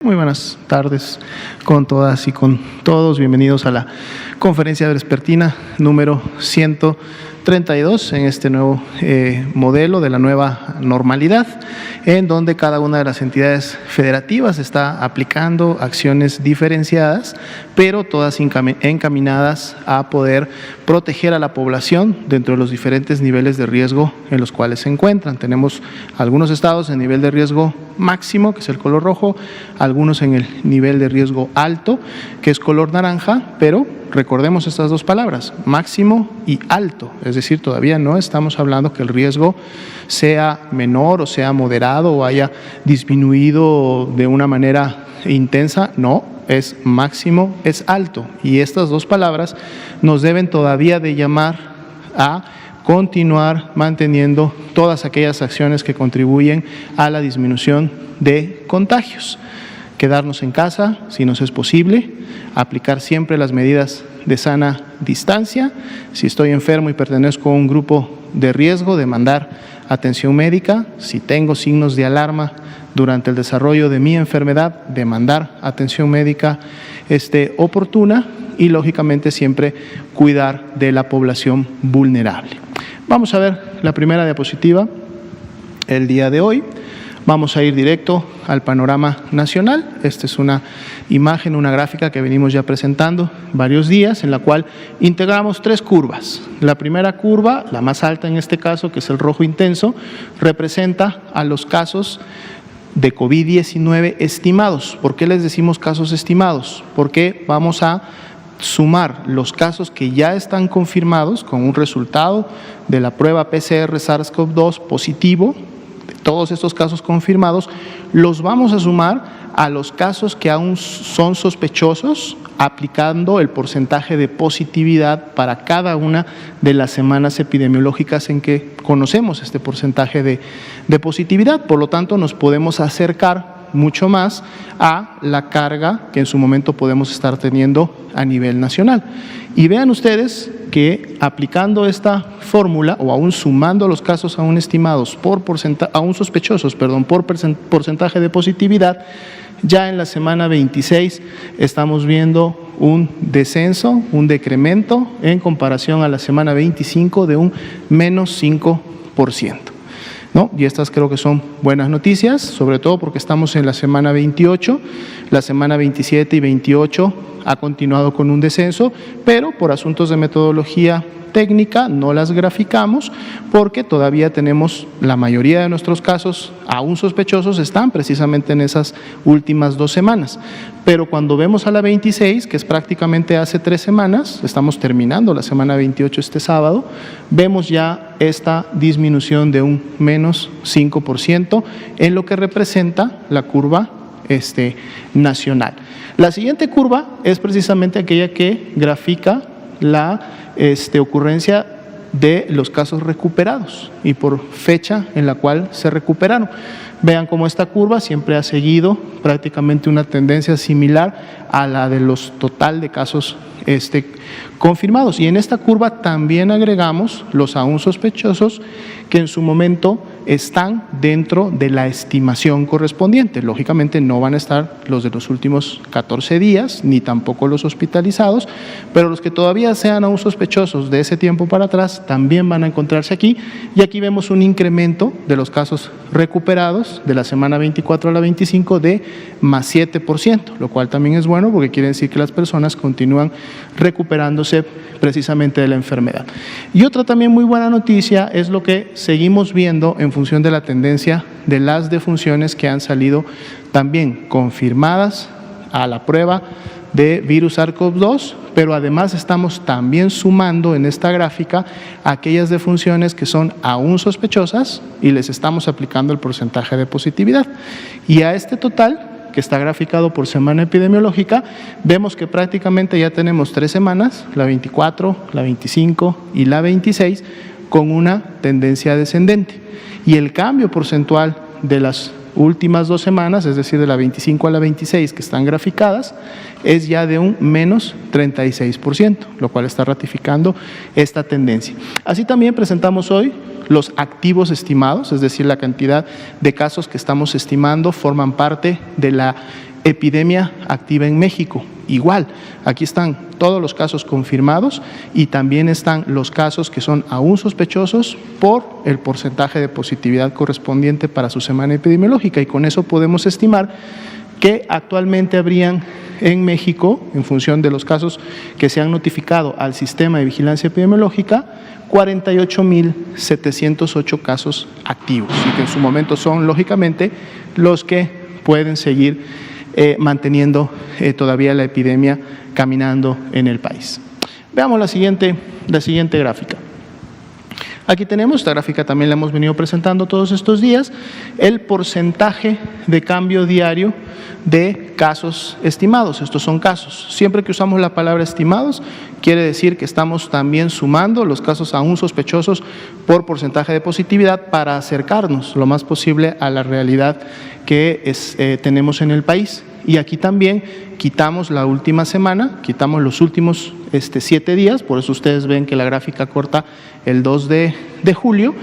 Muy buenas tardes con todas y con todos. Bienvenidos a la conferencia vespertina número 132 en este nuevo modelo de la nueva normalidad, en donde cada una de las entidades federativas está aplicando acciones diferenciadas, pero todas encaminadas a poder proteger a la población dentro de los diferentes niveles de riesgo en los cuales se encuentran. Tenemos algunos estados en nivel de riesgo máximo, que es el color rojo, algunos en el nivel de riesgo alto, que es color naranja, pero recordemos estas dos palabras, máximo y alto, es decir, todavía no estamos hablando que el riesgo sea menor o sea moderado o haya disminuido de una manera intensa, no, es máximo, es alto, y estas dos palabras nos deben todavía de llamar a continuar manteniendo todas aquellas acciones que contribuyen a la disminución de contagios. Quedarnos en casa, si nos es posible, aplicar siempre las medidas de sana distancia. Si estoy enfermo y pertenezco a un grupo de riesgo, demandar atención médica. Si tengo signos de alarma durante el desarrollo de mi enfermedad, demandar atención médica oportuna y, lógicamente, siempre cuidar de la población vulnerable. Vamos a ver la primera diapositiva el día de hoy. Vamos a ir directo al panorama nacional. Esta es una imagen, una gráfica que venimos ya presentando varios días, en la cual integramos tres curvas. La primera curva, la más alta en este caso, que es el rojo intenso, representa a los casos de COVID-19 estimados. ¿Por qué les decimos casos estimados? Porque vamos a sumar los casos que ya están confirmados con un resultado de la prueba PCR SARS-CoV-2 positivo. Todos estos casos confirmados los vamos a sumar a los casos que aún son sospechosos, aplicando el porcentaje de positividad para cada una de las semanas epidemiológicas en que conocemos este porcentaje de positividad. Por lo tanto, nos podemos acercar mucho más a la carga que en su momento podemos estar teniendo a nivel nacional. Y vean ustedes que aplicando esta fórmula, o aún sumando los casos aún estimados aún sospechosos, por porcentaje de positividad, ya en la semana 26 estamos viendo un descenso, un decremento en comparación a la semana 25 de un menos 5%. ¿No? Y estas creo que son buenas noticias, sobre todo porque estamos en la semana 28, la semana 27 y 28 ha continuado con un descenso, pero por asuntos de metodología técnica no las graficamos porque todavía tenemos la mayoría de nuestros casos aún sospechosos están precisamente en esas últimas 2 semanas. Pero cuando vemos a la 26, que es prácticamente hace 3 semanas, estamos terminando la semana 28 este sábado, vemos ya esta disminución de un menos 5% en lo que representa la curva nacional. La siguiente curva es precisamente aquella que grafica la ocurrencia de los casos recuperados y por fecha en la cual se recuperaron. Vean cómo esta curva siempre ha seguido prácticamente una tendencia similar a la de los total de casos confirmados. Y en esta curva también agregamos los aún sospechosos que en su momento están dentro de la estimación correspondiente. Lógicamente no van a estar los de los últimos 14 días, ni tampoco los hospitalizados, pero los que todavía sean aún sospechosos de ese tiempo para atrás también van a encontrarse aquí. Y aquí vemos un incremento de los casos recuperados de la semana 24 a la 25 de más 7%, lo cual también es bueno porque quiere decir que las personas continúan recuperándose precisamente de la enfermedad. Y otra también muy buena noticia es lo que seguimos viendo en función de la tendencia de las defunciones que han salido también confirmadas a la prueba de virus SARS-CoV-2, pero además estamos también sumando en esta gráfica aquellas defunciones que son aún sospechosas y les estamos aplicando el porcentaje de positividad. Y a este total, que está graficado por semana epidemiológica, vemos que prácticamente ya tenemos 3 semanas, la 24, la 25 y la 26, con una tendencia descendente. Y el cambio porcentual de las últimas 2 semanas, es decir, de la 25 a la 26 que están graficadas, es ya de un menos 36%, lo cual está ratificando esta tendencia. Así también presentamos hoy los activos estimados, es decir, la cantidad de casos que estamos estimando forman parte de la epidemia activa en México. Igual, aquí están todos los casos confirmados y también están los casos que son aún sospechosos por el porcentaje de positividad correspondiente para su semana epidemiológica, y con eso podemos estimar que actualmente habrían en México, en función de los casos que se han notificado al sistema de vigilancia epidemiológica, 48.708 casos activos, y que en su momento son, lógicamente, los que pueden seguir manteniendo todavía la epidemia caminando en el país. Veamos la siguiente gráfica. Aquí tenemos, esta gráfica también la hemos venido presentando todos estos días, el porcentaje de cambio diario de casos estimados. Estos son casos. Siempre que usamos la palabra estimados, quiere decir que estamos también sumando los casos aún sospechosos por porcentaje de positividad para acercarnos lo más posible a la realidad que tenemos en el país. Y aquí también quitamos la última semana, quitamos los últimos 7 días, por eso ustedes ven que la gráfica corta el 2 de julio,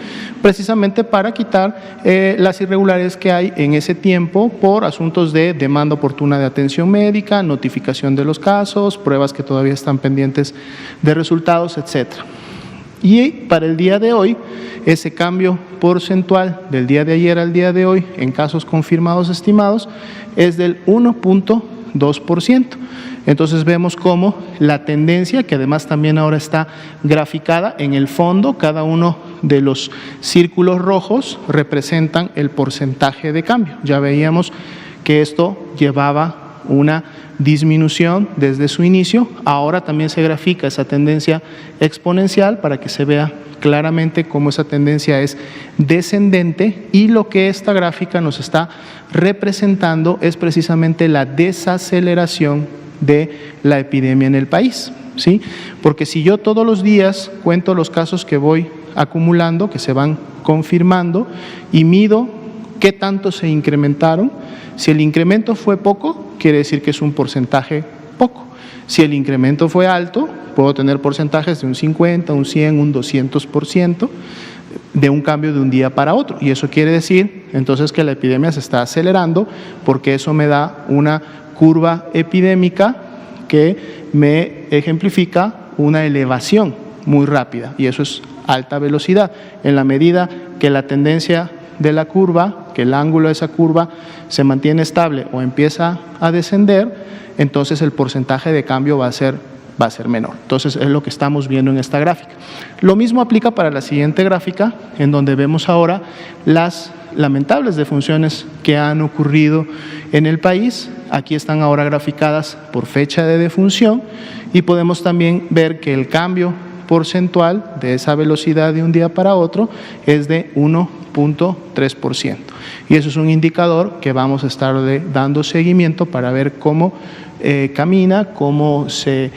precisamente para quitar las irregularidades que hay en ese tiempo por asuntos de demanda oportuna de atención médica, notificación de los casos, pruebas que todavía están pendientes de resultados, etcétera. Y para el día de hoy, ese cambio porcentual del día de ayer al día de hoy en casos confirmados estimados es del 1.2%. Entonces vemos cómo la tendencia, que además también ahora está graficada en el fondo, cada uno de los círculos rojos representan el porcentaje de cambio. Ya veíamos que esto llevaba una disminución desde su inicio, ahora también se grafica esa tendencia exponencial para que se vea claramente cómo esa tendencia es descendente, y lo que esta gráfica nos está representando es precisamente la desaceleración de la epidemia en el país, ¿sí? Porque si yo todos los días cuento los casos que voy acumulando, que se van confirmando, y mido qué tanto se incrementaron, si el incremento fue poco, quiere decir que es un porcentaje poco. Si el incremento fue alto, puedo tener porcentajes de un 50, un 100, un 200% de un cambio de un día para otro. Y eso quiere decir entonces que la epidemia se está acelerando, porque eso me da una curva epidémica que me ejemplifica una elevación muy rápida, y eso es alta velocidad. En la medida que la tendencia de la curva, que el ángulo de esa curva se mantiene estable o empieza a descender, entonces el porcentaje de cambio va a ser menor. Entonces es lo que estamos viendo en esta gráfica. Lo mismo aplica para la siguiente gráfica, en donde vemos ahora las lamentables defunciones que han ocurrido en el país. Aquí están ahora graficadas por fecha de defunción, y podemos también ver que el cambio porcentual de esa velocidad de un día para otro es de 1.3%. Y eso es un indicador que vamos a estar dando seguimiento para ver cómo camina, cómo se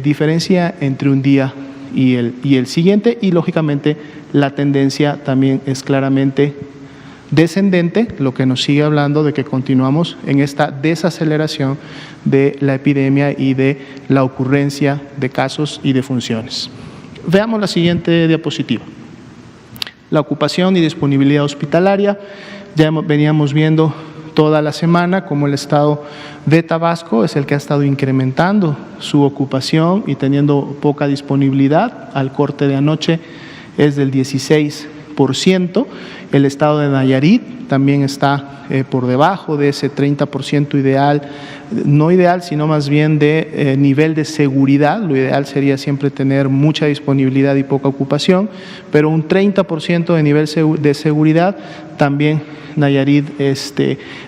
diferencia entre un día y el siguiente, y lógicamente la tendencia también es claramente descendente, lo que nos sigue hablando de que continuamos en esta desaceleración de la epidemia y de la ocurrencia de casos y defunciones. Veamos la siguiente diapositiva. La ocupación y disponibilidad hospitalaria. Ya veníamos viendo toda la semana cómo el estado de Tabasco es el que ha estado incrementando su ocupación y teniendo poca disponibilidad. Al corte de anoche es del 16%. El estado de Nayarit también está por debajo de ese 30% ideal, no ideal, sino más bien de nivel de seguridad. Lo ideal sería siempre tener mucha disponibilidad y poca ocupación, pero un 30% de nivel de seguridad también Nayarit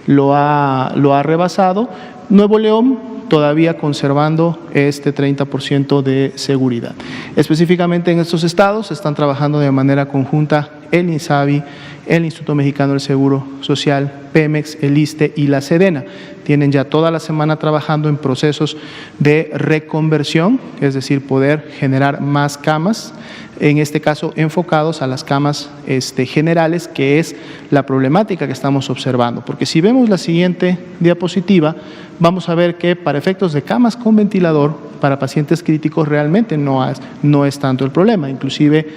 lo ha rebasado. Nuevo León todavía conservando este 30% de seguridad. Específicamente en estos estados están trabajando de manera conjunta el INSABI, el Instituto Mexicano del Seguro Social, Pemex, el ISSSTE y la Sedena. Tienen ya toda la semana trabajando en procesos de reconversión, es decir, poder generar más camas, en este caso enfocados a las camas generales, que es la problemática que estamos observando. Porque si vemos la siguiente diapositiva, vamos a ver que para efectos de camas con ventilador, para pacientes críticos realmente no es tanto el problema. Inclusive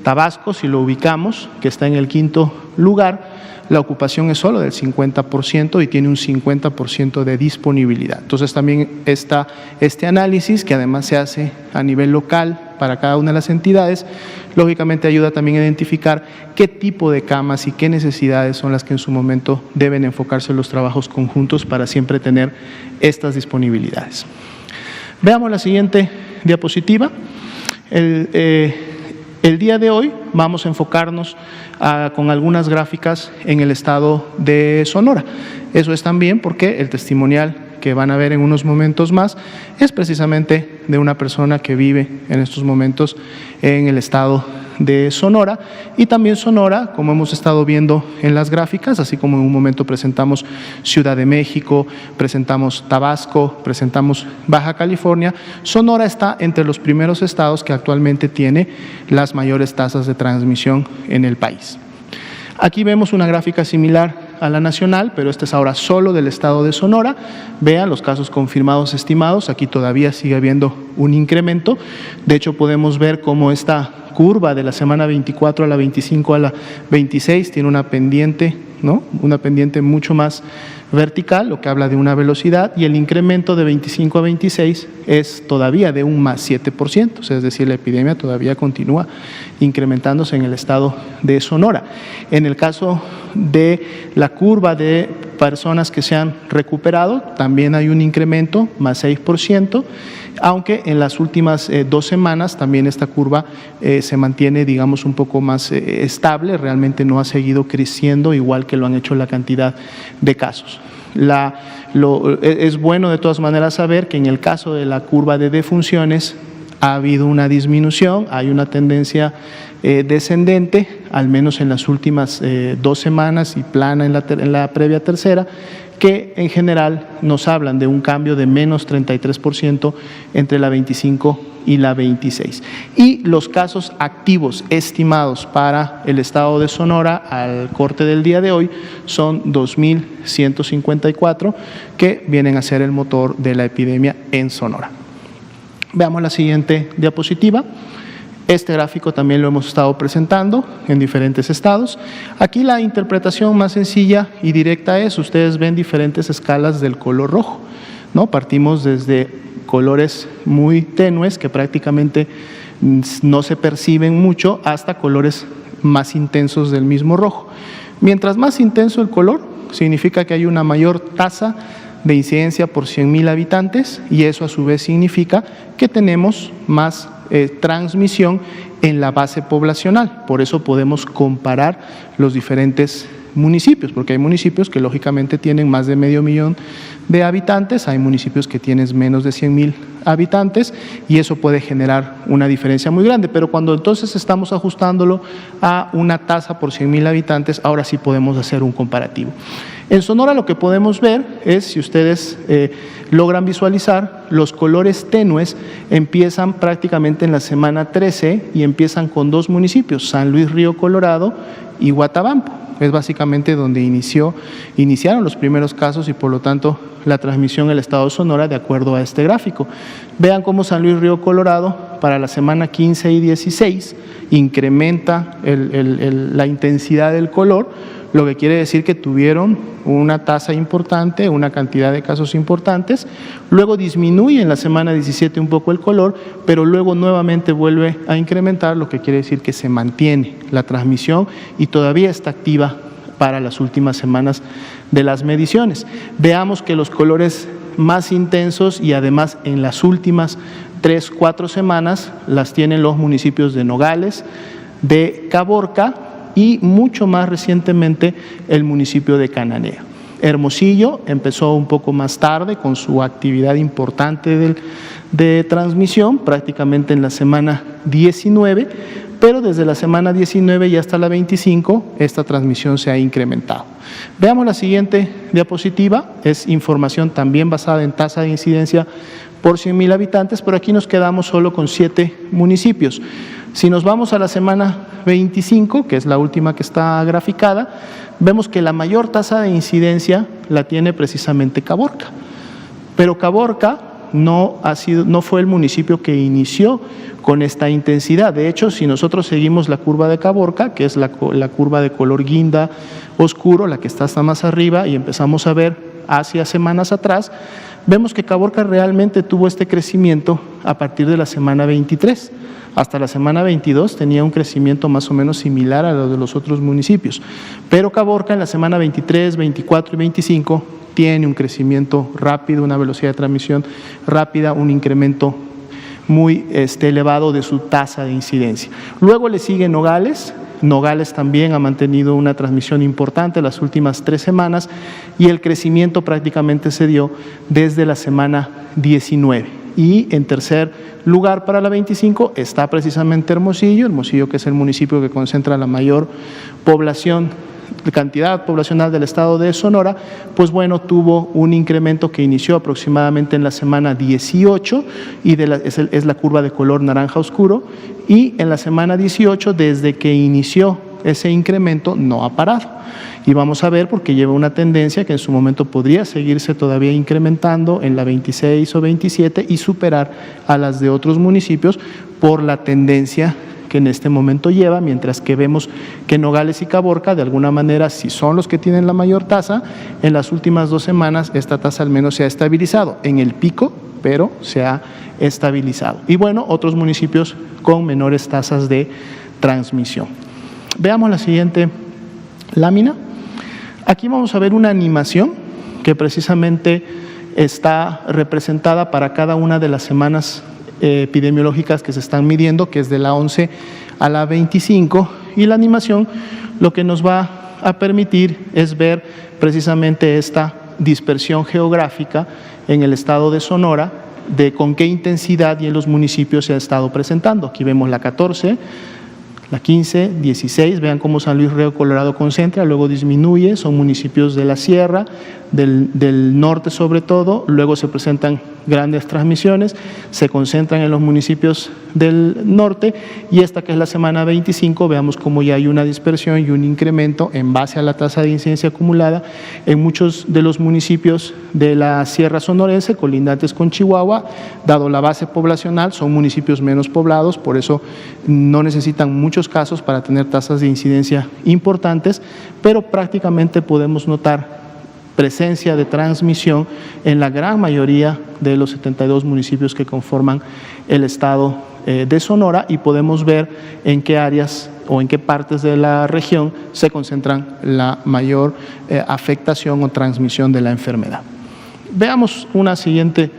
Tabasco, si lo ubicamos, que está en el 5º lugar, la ocupación es solo del 50% y tiene un 50% de disponibilidad. Entonces también está este análisis, que además se hace a nivel local para cada una de las entidades, lógicamente ayuda también a identificar qué tipo de camas y qué necesidades son las que en su momento deben enfocarse los trabajos conjuntos para siempre tener estas disponibilidades. Veamos la siguiente diapositiva. El día de hoy vamos a enfocarnos con algunas gráficas en el estado de Sonora. Eso es también porque el testimonial que van a ver en unos momentos más es precisamente de una persona que vive en estos momentos en el estado de Sonora, y también Sonora, como hemos estado viendo en las gráficas, así como en un momento presentamos Ciudad de México, presentamos Tabasco, presentamos Baja California, Sonora está entre los primeros estados que actualmente tiene las mayores tasas de transmisión en el país. Aquí vemos una gráfica similar a la nacional, pero esta es ahora solo del estado de Sonora. Vean los casos confirmados estimados, aquí todavía sigue habiendo un incremento. De hecho, podemos ver cómo esta curva de la semana 24 a la 25 a la 26 tiene una pendiente, ¿no? Una pendiente mucho más vertical, lo que habla de una velocidad, y el incremento de 25 a 26 es todavía de un más 7%, o sea, es decir, la epidemia todavía continúa incrementándose en el estado de Sonora. En el caso de la curva de personas que se han recuperado, también hay un incremento, más 6%, aunque en las últimas 2 semanas también esta curva se mantiene, digamos, un poco más estable, realmente no ha seguido creciendo igual que lo han hecho la cantidad de casos. Es bueno de todas maneras saber que en el caso de la curva de defunciones ha habido una disminución, hay una tendencia descendente, al menos en las últimas 2 semanas y plana en la previa tercera, que en general nos hablan de un cambio de menos 33% entre la 25 y la 26. Y los casos activos estimados para el estado de Sonora al corte del día de hoy son 2.154, que vienen a ser el motor de la epidemia en Sonora. Veamos la siguiente diapositiva. Este gráfico también lo hemos estado presentando en diferentes estados. Aquí la interpretación más sencilla y directa es, ustedes ven diferentes escalas del color rojo, ¿no? Partimos desde colores muy tenues que prácticamente no se perciben mucho hasta colores más intensos del mismo rojo. Mientras más intenso el color, significa que hay una mayor tasa de incidencia por 100.000 habitantes, y eso a su vez significa que tenemos más transmisión en la base poblacional. Por eso podemos comparar los diferentes municipios, porque hay municipios que lógicamente tienen más de 500.000 de habitantes, hay municipios que tienen menos de 100.000 habitantes, y eso puede generar una diferencia muy grande. Pero cuando entonces estamos ajustándolo a una tasa por 100.000 habitantes, ahora sí podemos hacer un comparativo. En Sonora lo que podemos ver es, si ustedes logran visualizar, los colores tenues empiezan prácticamente en la semana 13 y empiezan con 2 municipios, San Luis Río Colorado y Guatabampo. Es básicamente donde iniciaron los primeros casos y por lo tanto la transmisión en el estado de Sonora de acuerdo a este gráfico. Vean cómo San Luis Río Colorado para la semana 15 y 16 incrementa la intensidad del color, lo que quiere decir que tuvieron una tasa importante, una cantidad de casos importantes, luego disminuye en la semana 17 un poco el color, pero luego nuevamente vuelve a incrementar, lo que quiere decir que se mantiene la transmisión y todavía está activa para las últimas semanas de las mediciones. Veamos que los colores más intensos y además en las últimas 3-4 semanas las tienen los municipios de Nogales, de Caborca y mucho más recientemente el municipio de Cananea. Hermosillo empezó un poco más tarde con su actividad importante de transmisión, prácticamente en la semana 19, pero desde la semana 19 y hasta la 25 esta transmisión se ha incrementado. Veamos la siguiente diapositiva, es información también basada en tasa de incidencia por 100.000 habitantes, pero aquí nos quedamos solo con 7 municipios. Si nos vamos a la semana 25, que es la última que está graficada, vemos que la mayor tasa de incidencia la tiene precisamente Caborca. Pero Caborca no fue el municipio que inició con esta intensidad. De hecho, si nosotros seguimos la curva de Caborca, que es la curva de color guinda oscuro, la que está hasta más arriba, y empezamos a ver hacia semanas atrás, vemos que Caborca realmente tuvo este crecimiento a partir de la semana 23. Hasta la semana 22 tenía un crecimiento más o menos similar a lo de los otros municipios, pero Caborca en la semana 23, 24 y 25 tiene un crecimiento rápido, una velocidad de transmisión rápida, un incremento muy elevado de su tasa de incidencia. Luego le sigue Nogales. Nogales también ha mantenido una transmisión importante las últimas 3 semanas y el crecimiento prácticamente se dio desde la semana 19. Y en tercer lugar para la 25 está precisamente Hermosillo, que es el municipio que concentra la mayor cantidad poblacional del estado de Sonora. Pues bueno, tuvo un incremento que inició aproximadamente en la semana 18 y es la curva de color naranja oscuro, y en la semana 18, desde que inició ese incremento, no ha parado. Y vamos a ver, porque lleva una tendencia que en su momento podría seguirse todavía incrementando en la 26 o 27 y superar a las de otros municipios por la tendencia que en este momento lleva, mientras que vemos que Nogales y Caborca, de alguna manera, si son los que tienen la mayor tasa, en las últimas 2 semanas esta tasa al menos se ha estabilizado en el pico, pero se ha estabilizado. Y bueno, otros municipios con menores tasas de transmisión. Veamos la siguiente lámina. Aquí vamos a ver una animación que precisamente está representada para cada una de las semanas epidemiológicas que se están midiendo, que es de la 11 a la 25, y la animación lo que nos va a permitir es ver precisamente esta dispersión geográfica en el estado de Sonora, de con qué intensidad y en los municipios se ha estado presentando. Aquí vemos la 14, la 15, 16, vean cómo San Luis Río Colorado concentra, luego disminuye, son municipios de la sierra, del norte sobre todo, luego se presentan grandes transmisiones, se concentran en los municipios del norte, y esta que es la semana 25, veamos cómo ya hay una dispersión y un incremento en base a la tasa de incidencia acumulada en muchos de los municipios de la sierra sonorense, colindantes con Chihuahua. Dado la base poblacional, son municipios menos poblados, por eso no necesitan muchos casos para tener tasas de incidencia importantes, pero prácticamente podemos notar presencia de transmisión en la gran mayoría de los 72 municipios que conforman el estado de Sonora, y podemos ver en qué áreas o en qué partes de la región se concentran la mayor afectación o transmisión de la enfermedad. Veamos una siguiente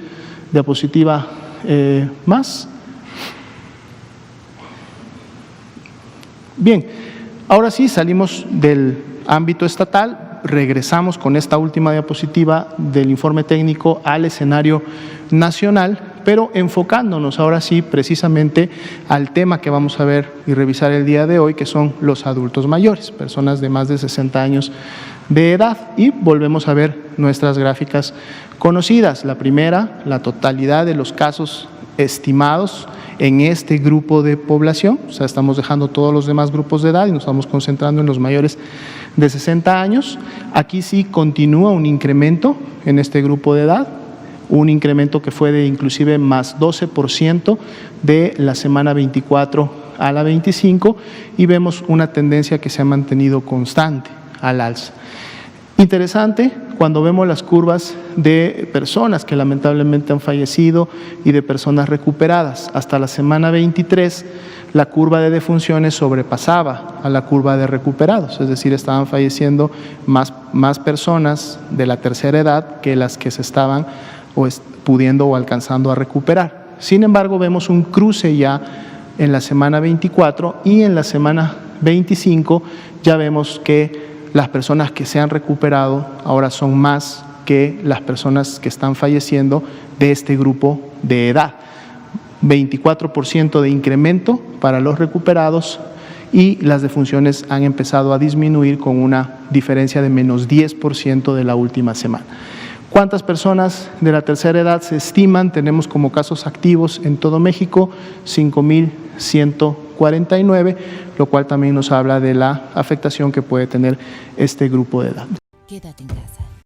diapositiva más. Bien, ahora sí salimos del ámbito estatal. Regresamos con esta última diapositiva del informe técnico al escenario nacional, pero enfocándonos ahora sí precisamente al tema que vamos a ver y revisar el día de hoy, que son los adultos mayores, personas de más de 60 años de edad, y volvemos a ver nuestras gráficas conocidas. La primera, la totalidad de los casos estimados en este grupo de población, o sea, estamos dejando todos los demás grupos de edad y nos estamos concentrando en los mayores de 60 años. Aquí sí continúa un incremento en este grupo de edad, un incremento que fue de inclusive más 12% de la semana 24 a la 25, y vemos una tendencia que se ha mantenido constante al alza. Interesante cuando vemos las curvas de personas que lamentablemente han fallecido y de personas recuperadas. Hasta la semana 23, la curva de defunciones sobrepasaba a la curva de recuperados, es decir, estaban falleciendo más personas de la tercera edad que las que se estaban pudiendo o alcanzando a recuperar. Sin embargo, vemos un cruce ya en la semana 24, y en la semana 25 ya vemos que las personas que se han recuperado ahora son más que las personas que están falleciendo de este grupo de edad. 24% de incremento para los recuperados, y las defunciones han empezado a disminuir con una diferencia de menos 10% de la última semana. ¿Cuántas personas de la tercera edad se estiman? Tenemos como casos activos en todo México 5,149, lo cual también nos habla de la afectación que puede tener este grupo de edad. Quédate en casa.